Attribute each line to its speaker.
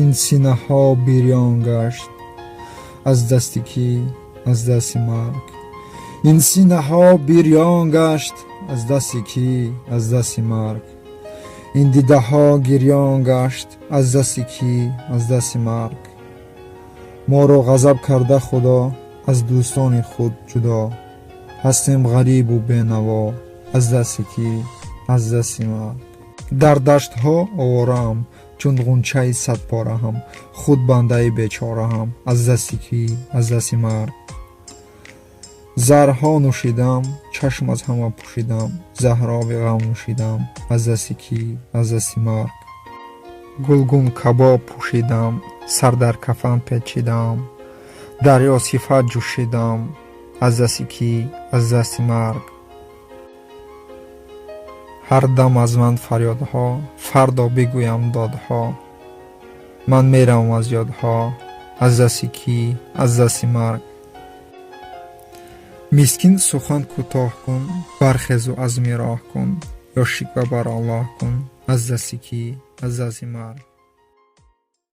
Speaker 1: ин синаҳо бирён гашт аз дасти кӣ, аз дасти марг. ин синаҳо бирён гашт аз дасти кӣ, аз дасти марг. ин дидаҳо гирён гашт аз дасти кӣ, аз дасти марг. моро ғазаб карда худо аз дӯстони худ ҷудо. ҳастем ғарибу бенаво аз дасти кӣ, аз дасти марг. дар даштҳо овораам чун ғунчаи садпораам. худ бандаи бечораам аз дасти кӣ, аз дасти марг. заҳрҳо нӯшидам, чашм аз ҳама пӯшидам. заҳроби ғам нӯшидам аз дасти кӣ, аз дасти марг. гулгун кабоб пӯшидам, сар дар кафан печидам. дарё сифат ҷӯшидам аз дасти кӣ, аз дасти марг. ҳар дам аз ман фарёдҳо, фардо бигӯям додҳо. ман меравам аз ёдҳо аз дасти кӣ, аз дасти марг. мискин сухан кӯтоҳ кун, бархезу азми роҳ кун. ё шиква бар Аллоҳ кун аз дасти кӣ, аз дасти марг.